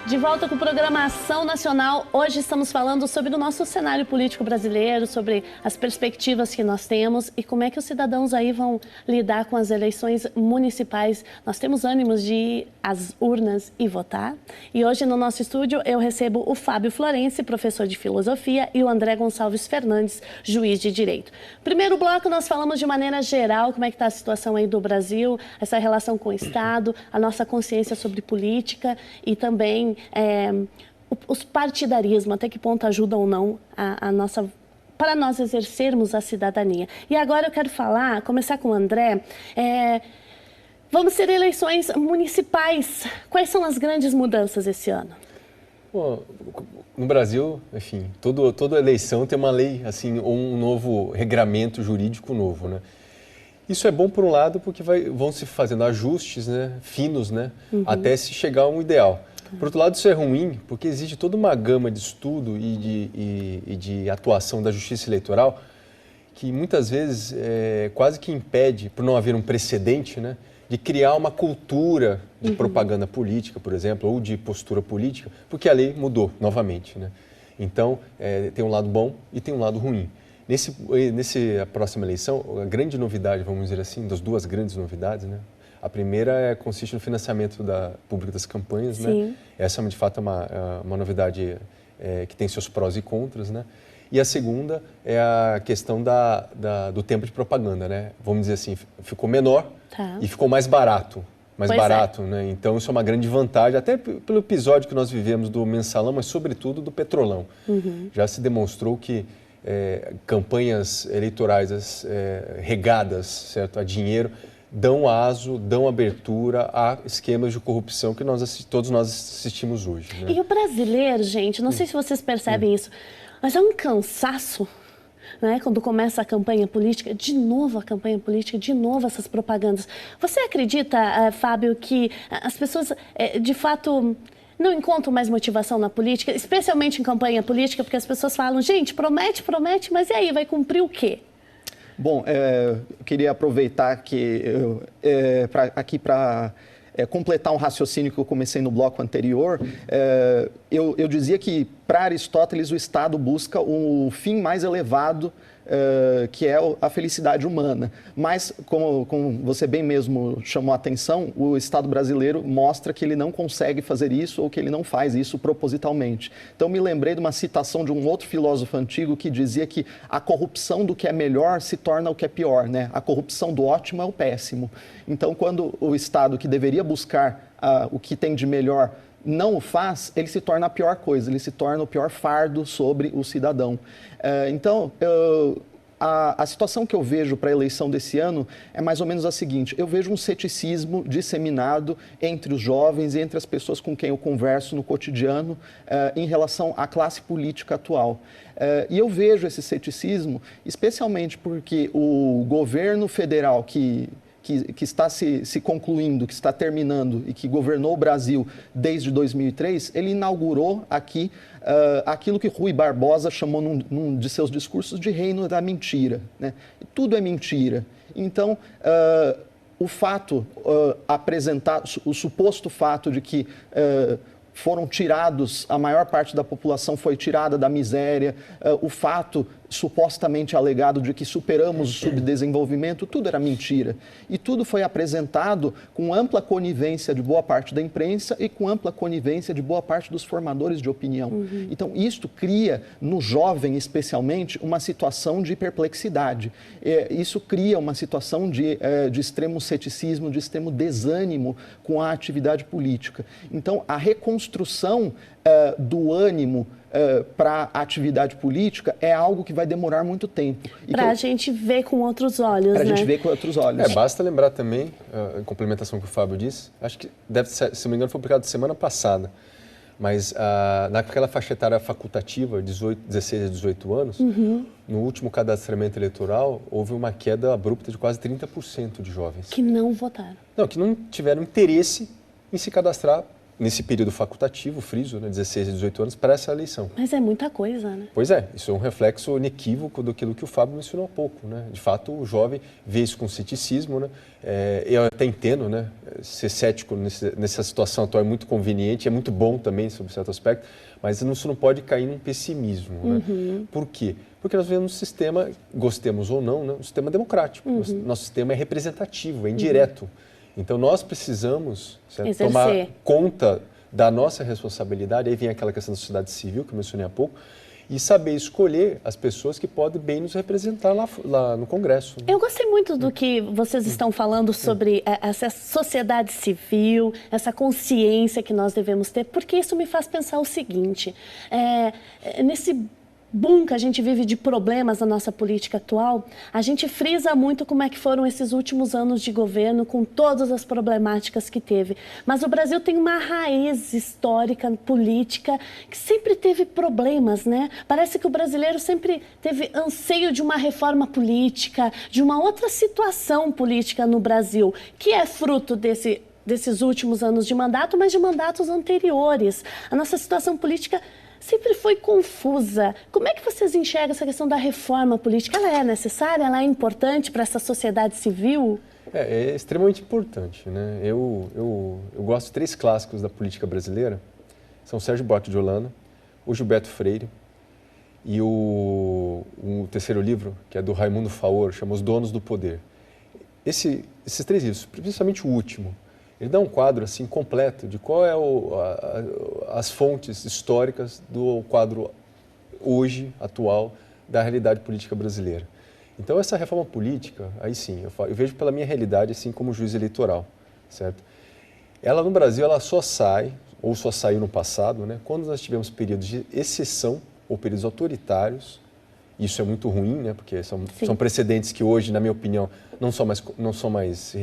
De volta com o programa Ação Nacional. Hoje estamos falando sobre o nosso cenário político brasileiro, sobre as perspectivas que nós temos e como é que os cidadãos aí vão lidar com as eleições municipais. Nós temos ânimos de ir às urnas e votar. E hoje no nosso estúdio eu recebo o Fábio Florenci, professor de filosofia, e o André Gonçalves Fernandes, juiz de direito. Primeiro bloco nós falamos de maneira geral como é que está a situação aí do Brasil, essa relação com o Estado, a nossa consciência sobre política e também os partidarismos, até que ponto ajudam ou não para nós exercermos a cidadania. E agora eu quero começar com o André. Vamos ter eleições municipais. Quais são as grandes mudanças esse ano? Bom, no Brasil, enfim, toda eleição tem uma lei, assim, ou um novo regramento jurídico novo, né? Isso é bom por um lado porque vão se fazendo ajustes, né, finos, né, até se chegar a um ideal. Por outro lado, isso é ruim, porque existe toda uma gama de estudo e de atuação da Justiça Eleitoral que muitas vezes quase que impede, por não haver um precedente, né, de criar uma cultura de propaganda política, por exemplo, ou de postura política, porque a lei mudou novamente, né? Então, tem um lado bom e tem um lado ruim. Nessa próxima eleição, a grande novidade, vamos dizer assim, das duas grandes novidades, né? A primeira consiste no financiamento público das campanhas, né? Essa, de fato, é uma novidade que tem seus prós e contras, né? E a segunda é a questão do tempo de propaganda, né? Vamos dizer assim, ficou menor e ficou mais barato. Né? Então, isso é uma grande vantagem, até pelo episódio que nós vivemos do Mensalão, mas, sobretudo, do Petrolão. Já se demonstrou que campanhas eleitorais regadas, certo, a dinheiro, dão aso, dão abertura a esquemas de corrupção que todos nós assistimos hoje, né? E o brasileiro, gente, não sei se vocês percebem isso, mas é um cansaço, né? Quando começa a campanha política, de novo a campanha política, de novo essas propagandas. Você acredita, Fábio, que as pessoas, de fato, não encontram mais motivação na política, especialmente em campanha política, porque as pessoas falam, gente, promete, mas e aí, vai cumprir o quê? Bom, eu queria aproveitar aqui para completar um raciocínio que eu comecei no bloco anterior. Eu dizia que, para Aristóteles, o Estado busca o fim mais elevado, que é a felicidade humana. Mas, como você bem mesmo chamou a atenção, o Estado brasileiro mostra que ele não consegue fazer isso ou que ele não faz isso propositalmente. Então, me lembrei de uma citação de um outro filósofo antigo que dizia que a corrupção do que é melhor se torna o que é pior, né? A corrupção do ótimo é o péssimo. Então, quando o Estado, que deveria buscar o que tem de melhor, não o faz, ele se torna a pior coisa, ele se torna o pior fardo sobre o cidadão. Então, a situação que eu vejo para a eleição desse ano é mais ou menos a seguinte: eu vejo um ceticismo disseminado entre os jovens e entre as pessoas com quem eu converso no cotidiano em relação à classe política atual. E eu vejo esse ceticismo especialmente porque o governo federal que está se concluindo, que está terminando e que governou o Brasil desde 2003, ele inaugurou aqui aquilo que Rui Barbosa chamou num de seus discursos de reino da mentira, né? Tudo é mentira. Então, o fato apresentado, o suposto fato de que foram tirados, a maior parte da população foi tirada da miséria, o fato supostamente alegado de que superamos o subdesenvolvimento, tudo era mentira. E tudo foi apresentado com ampla conivência de boa parte da imprensa e com ampla conivência de boa parte dos formadores de opinião. Então, isto cria, no jovem especialmente, uma situação de perplexidade. Isso cria uma situação de extremo ceticismo, de extremo desânimo com a atividade política. Então, a reconstrução do ânimo para a atividade política é algo que vai demorar muito tempo. Para a gente ver com outros olhos, Para a né? gente ver com outros olhos. Basta lembrar também, em complementação com o Fábio disse, acho que deve ser, se não me engano, foi publicado semana passada, mas naquela faixa etária facultativa, 16 a 18 anos, no último cadastramento eleitoral, houve uma queda abrupta de quase 30% de jovens. Que não votaram. Não, que não tiveram interesse em se cadastrar nesse período facultativo, friso, né, 16 a 18 anos, para essa eleição. Mas é muita coisa, né? Pois é, isso é um reflexo inequívoco daquilo que o Fábio mencionou há pouco, né? De fato, o jovem vê isso com ceticismo, né? Eu até entendo, né? ser cético nessa situação atual é muito conveniente, é muito bom também, sob certo aspecto, mas isso não pode cair num pessimismo. Né? Por quê? Porque nós vivemos um sistema, gostemos ou não, né? Um sistema democrático. Nosso sistema é representativo, é indireto. Então, nós precisamos tomar conta da nossa responsabilidade. Aí vem aquela questão da sociedade civil, que eu mencionei há pouco, e saber escolher as pessoas que podem bem nos representar lá no Congresso. Eu gostei muito do que vocês estão falando sobre essa sociedade civil, essa consciência que nós devemos ter, porque isso me faz pensar o seguinte, nesse boom que a gente vive de problemas na nossa política atual, a gente frisa muito como é que foram esses últimos anos de governo, com todas as problemáticas que teve. Mas o Brasil tem uma raiz histórica, política, que sempre teve problemas, né? Parece que o brasileiro sempre teve anseio de uma reforma política, de uma outra situação política no Brasil, que é fruto desses últimos anos de mandato, mas de mandatos anteriores. A nossa situação política sempre foi confusa. Como é que vocês enxergam essa questão da reforma política? Ela é necessária? Ela é importante para essa sociedade civil? É extremamente importante. Né? Eu gosto de 3 clássicos da política brasileira. São Sérgio Buarque de Holanda, o Gilberto Freire e o terceiro livro, que é do Raimundo Faoro, chama Os Donos do Poder. Esses 3 livros, principalmente o último, ele dá um quadro assim completo de qual é as fontes históricas do quadro hoje, atual, da realidade política brasileira. Então, essa reforma política, aí sim, eu vejo pela minha realidade assim como juiz eleitoral, certo? Ela no Brasil, ela só sai, ou só saiu no passado, né, quando nós tivemos períodos de exceção ou períodos autoritários. Isso é muito ruim, né, porque são precedentes que hoje, na minha opinião, não são mais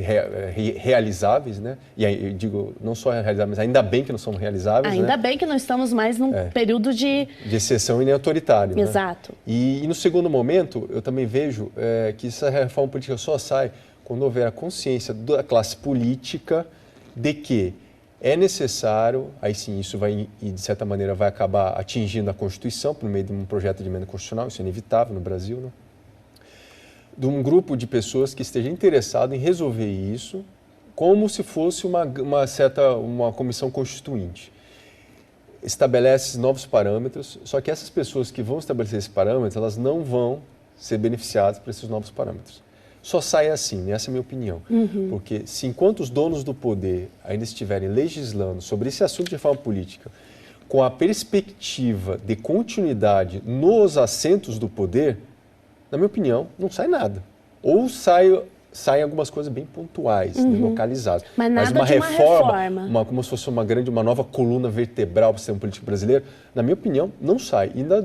realizáveis, né? E aí, eu digo, não só realizáveis, mas ainda bem que não são realizáveis. Ainda bem que não estamos mais num período de exceção e nem autoritário. Exato. Né? E no segundo momento, eu também vejo que essa reforma política só sai quando houver a consciência da classe política de que é necessário, aí sim, isso vai, e de certa maneira vai acabar atingindo a Constituição por meio de um projeto de emenda constitucional, isso é inevitável no Brasil, né? De um grupo de pessoas que esteja interessado em resolver isso como se fosse uma comissão constituinte. Estabelece novos parâmetros, só que essas pessoas que vão estabelecer esses parâmetros, elas não vão ser beneficiadas por esses novos parâmetros. Só sai assim, essa é a minha opinião. Porque se enquanto os donos do poder ainda estiverem legislando sobre esse assunto de reforma política, com a perspectiva de continuidade nos assentos do poder, na minha opinião, não sai nada. Ou saem algumas coisas bem pontuais, localizadas. Mas nada uma reforma. Como se fosse uma nova coluna vertebral para o sistema político brasileiro, na minha opinião, não sai. E ainda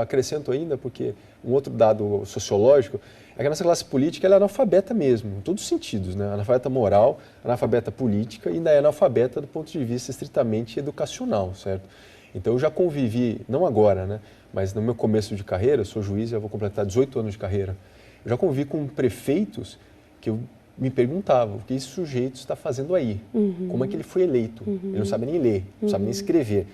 acrescento ainda, porque um outro dado sociológico é que a nossa classe política ela é analfabeta mesmo, em todos os sentidos, né? Analfabeta moral, analfabeta política e ainda é analfabeta do ponto de vista estritamente educacional, certo? Então eu já convivi, não agora, né? Mas no meu começo de carreira, eu sou juiz e eu vou completar 18 anos de carreira, eu já convivi com prefeitos que eu me perguntava o que esse sujeito está fazendo aí, como é que ele foi eleito, ele não sabe nem ler, não sabe nem escrever.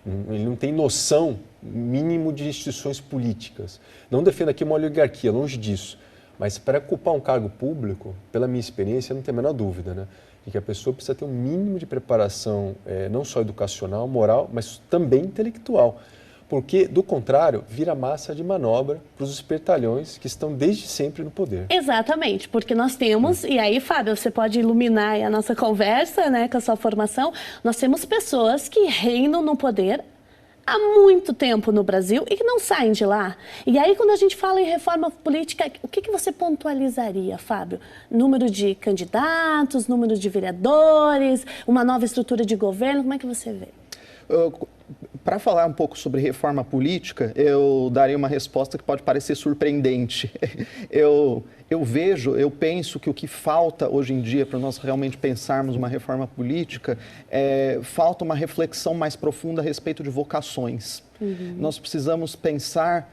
Ele não tem noção mínimo de instituições políticas. Não defendo aqui uma oligarquia, longe disso. Mas para ocupar um cargo público, pela minha experiência, não tem a menor dúvida, né? De que a pessoa precisa ter um mínimo de preparação, não só educacional, moral, mas também intelectual. Porque, do contrário, vira massa de manobra para os espertalhões que estão desde sempre no poder. Exatamente, porque nós temos, e aí, Fábio, você pode iluminar aí a nossa conversa, né, com a sua formação, nós temos pessoas que reinam no poder há muito tempo no Brasil e que não saem de lá. E aí, quando a gente fala em reforma política, o que você pontualizaria, Fábio? Número de candidatos, número de vereadores, uma nova estrutura de governo, como é que você vê? Para falar um pouco sobre reforma política, eu daria uma resposta que pode parecer surpreendente. Eu penso que o que falta hoje em dia para nós realmente pensarmos uma reforma política falta uma reflexão mais profunda a respeito de vocações. Nós precisamos pensar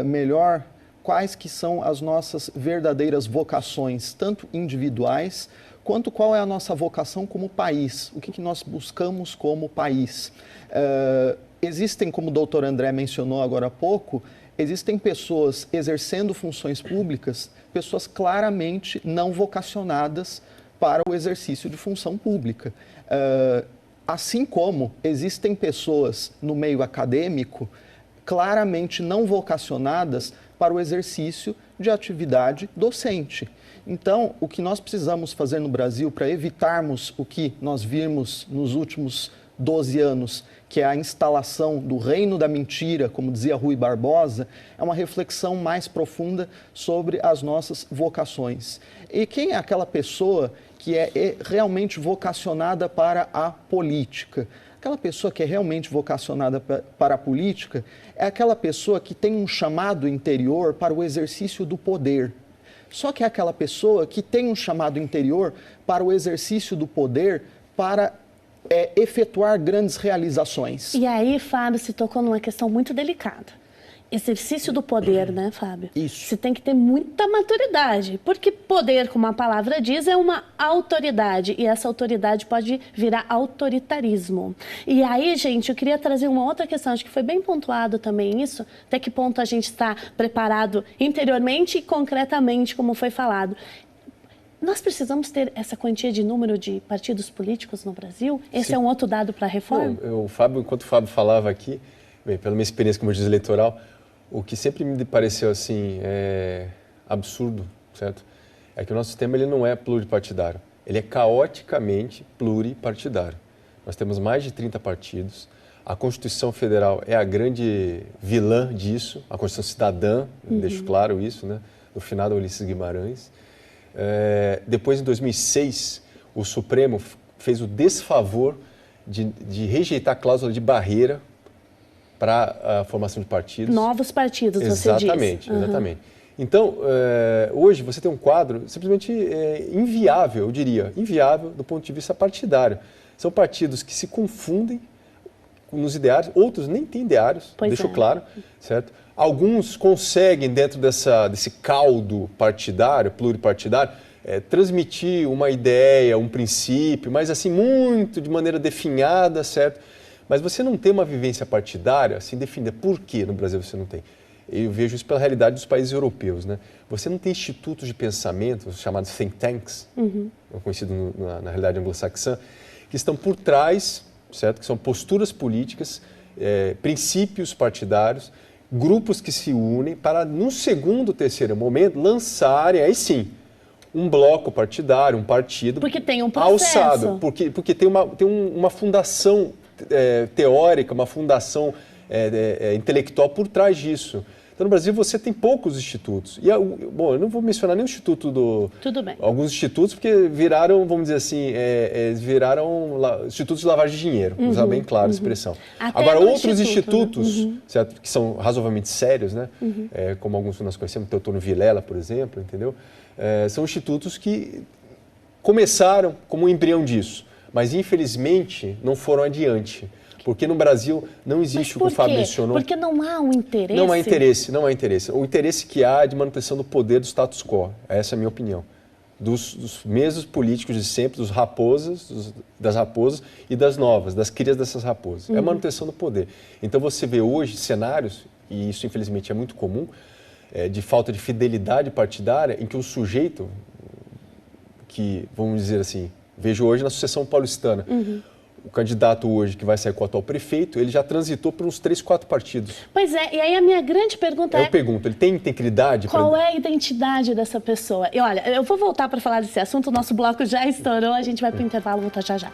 melhor quais que são as nossas verdadeiras vocações, tanto individuais, quanto qual é a nossa vocação como país, o que nós buscamos como país. Existem, como o doutor André mencionou agora há pouco, existem pessoas exercendo funções públicas, pessoas claramente não vocacionadas para o exercício de função pública. Assim como existem pessoas no meio acadêmico claramente não vocacionadas para o exercício de atividade docente. Então, o que nós precisamos fazer no Brasil para evitarmos o que nós vimos nos últimos 12 anos, que é a instalação do reino da mentira, como dizia Rui Barbosa, é uma reflexão mais profunda sobre as nossas vocações. E quem é aquela pessoa que é realmente vocacionada para a política? Aquela pessoa que é realmente vocacionada para a política é aquela pessoa que tem um chamado interior para o exercício do poder. Só que é aquela pessoa que tem um chamado interior para o exercício do poder para efetuar grandes realizações. E aí, Fábio, se tocou numa questão muito delicada. Exercício do poder, né, Fábio? Isso. Você tem que ter muita maturidade, porque poder, como a palavra diz, é uma autoridade, e essa autoridade pode virar autoritarismo. E aí, gente, eu queria trazer uma outra questão, acho que foi bem pontuado também isso, até que ponto a gente está preparado interiormente e concretamente, como foi falado. Nós precisamos ter essa quantia de número de partidos políticos no Brasil? Esse Sim. é um outro dado para a reforma? Não, enquanto o Fábio falava aqui, bem, pela minha experiência como juiz eleitoral, o que sempre me pareceu assim absurdo, certo? É que o nosso sistema ele não é pluripartidário, ele é caoticamente pluripartidário. Nós temos mais de 30 partidos, a Constituição Federal é a grande vilã disso, a Constituição Cidadã, deixo claro isso, né? Do finado Ulisses Guimarães. Depois, em 2006, o Supremo fez o desfavor de rejeitar a cláusula de barreira para a formação de partidos. Novos partidos, você diz. Exatamente. Então, hoje você tem um quadro simplesmente inviável, eu diria, inviável do ponto de vista partidário. São partidos que se confundem nos ideários, outros nem têm ideários, deixo claro, certo? Alguns conseguem, dentro desse caldo partidário, pluripartidário, transmitir uma ideia, um princípio, mas assim, muito de maneira definhada, certo? Mas você não tem uma vivência partidária assim definida. Por que no Brasil você não tem? Eu vejo isso pela realidade dos países europeus, né? Você não tem institutos de pensamento, os chamados think tanks, conhecido na realidade anglo-saxã, que estão por trás, certo? Que são posturas políticas, princípios partidários, grupos que se unem para, no segundo, terceiro momento, lançarem, aí sim, um bloco partidário, um partido porque tem um processo. Alçado, porque tem uma fundação teórica, uma fundação intelectual por trás disso. Então, no Brasil, você tem poucos institutos. E, bom, eu não vou mencionar nem o Instituto do... Tudo bem. Alguns institutos, porque viraram, vamos dizer assim, viraram institutos de lavagem de dinheiro, usar bem claro a expressão. Até agora, outros institutos, institutos, certo, que são razoavelmente sérios, né? Como alguns que nós conhecemos, Teotônio Vilela, por exemplo, entendeu? São institutos que começaram como um embrião disso, mas, infelizmente, não foram adiante. Porque no Brasil não existe o que o Fábio mencionou. Porque não há um interesse? Não há interesse. O interesse que há é de manutenção do poder do status quo. Essa é a minha opinião. Dos mesmos políticos de sempre, das raposas e das novas, das crias dessas raposas. É a manutenção do poder. Então você vê hoje cenários, e isso infelizmente é muito comum, de falta de fidelidade partidária, em que o sujeito, que vamos dizer assim, vejo hoje na sucessão paulistana, o candidato hoje que vai sair com o atual prefeito, ele já transitou por uns 3, 4 partidos. Pois é, e aí a minha grande pergunta Eu pergunto, ele tem integridade? Qual é a identidade dessa pessoa? E olha, eu vou voltar para falar desse assunto, o nosso bloco já estourou, a gente vai para o intervalo, voltar já já.